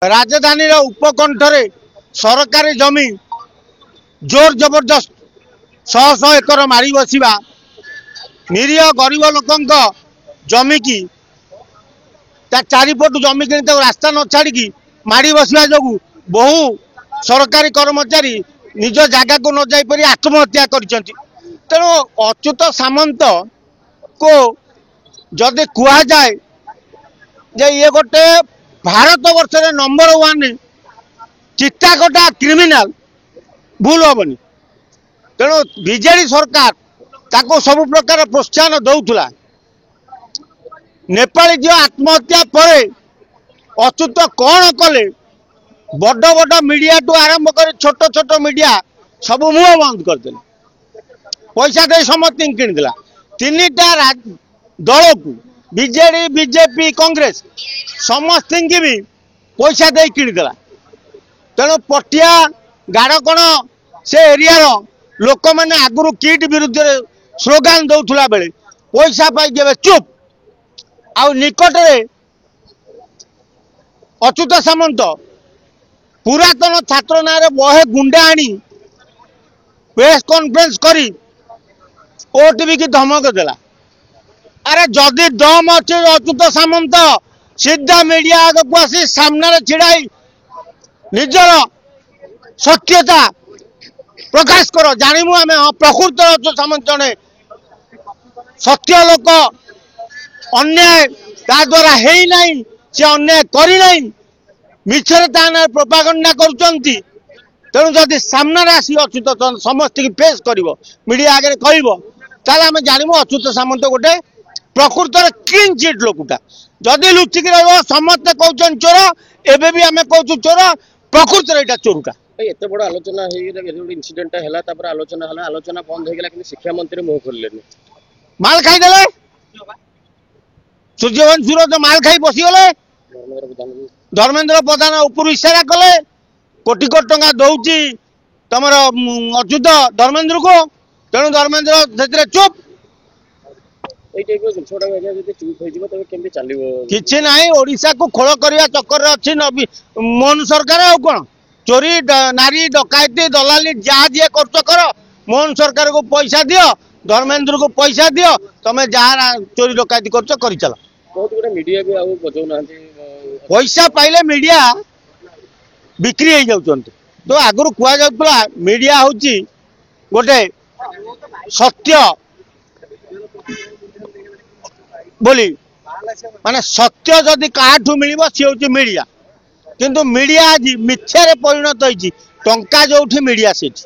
राजधानी उपकंठरे सरकारी जमी जोर जबरदस्त शह शह एकर मारी बसवा निरीह गरीब लोक जमी की चारिपट जमी कि रास्ता न छाड़ी माड़ी बसवा जो बहु सरकारी कर्मचारी निज जगह को न जापर आत्महत्या कर तेणु अच्युत सामंत को जदि कह जाए जे ये गोटे भारत वर्ष नंबर 1 चिट्टाकटा क्रिमिनाल भूल हेनी तेणु बीजेडी सरकार ताको सब प्रकार प्रोत्साहन दौला नेपाली झील आत्महत्या पर अच्युत कौन कले बड़ बड़ मीडिया टू आरंभ कर छोट छोट मीडिया सब मुह बंद करदे पैसा दे समस्त किणला तीनटा दल को बीजेडी बीजेपी कांग्रेस समस्त की भी पैसा दे किणला तेणु पटिया गाड़कण से एरिया लोक मैंने आगुरी किट विरुद्ध स्लोगान दौला बेले पैसा पाई चुप आउ निकटरे अच्युत सामंत पुरातन छात्र ना बहे गुंडा आनी प्रेस कॉन्फ्रेंस करी ओटीवी की धमक देला। अरे जदि दम अच्छे अच्युत सामंत सीधा मीडिया आगे को आसी सामने छिड़ाई निजर सत्यता प्रकाश कर जानमु आम हाँ प्रकृत अच्युत सामंत जड़े सत्य लोक अन्याय ता द्वारा है नहीं से अन्याय करना मिछरे ताना प्रोपागंडा करुचंती तेणु जदि सामने आसी अच्युत समस्त की फेस कर मीडिया आगे कह आम जानमु अच्युत सामंत गोटे प्रकृत क्लीन चिट लोकटा जदि लुचिक रहा समस्ते कहते चोर एबे भी आम कहूँ चोर प्रकृत यहाँ चोरुटा एत बड़ आलोचना इनसीडेंट है आलोचना है आलोचना बंद हो गला शिक्षा मंत्री मुह खोल माल खाईदे सूर्यवंशी तो माल खाई बसीगले धर्मेंद्र प्रधान ऊपर इशारा कले कोटी कोटी टंका दौची तुम अच्युत धर्मेंद्र को तेणु धर्मेंद्र से चुप किसी ना ओडिशा को खोल करने चक्कर अच्छी मोहन सरकार आ कौन चोरी नारी डकायती दलाली जहाँ जी कर मोहन सरकार को पैसा दियो धर्मेंद्र को पैसा दियो तुम्हें जहाँ चोरी डकायती कर चल बहुत गुड़ा मीडिया भी आउ बजाऊना पैसा पाइले मीडिया बिक्री हो जाउछन्ते तो आगुरु कुआ जाउतला मीडिया होची गोटे सत्य बोली माने सत्य जदि काठू मिलिबो सी होची मीडिया किंतु मीडिया आज मिथ्यारे परिणत होईची टंका जोठी मीडिया सेठी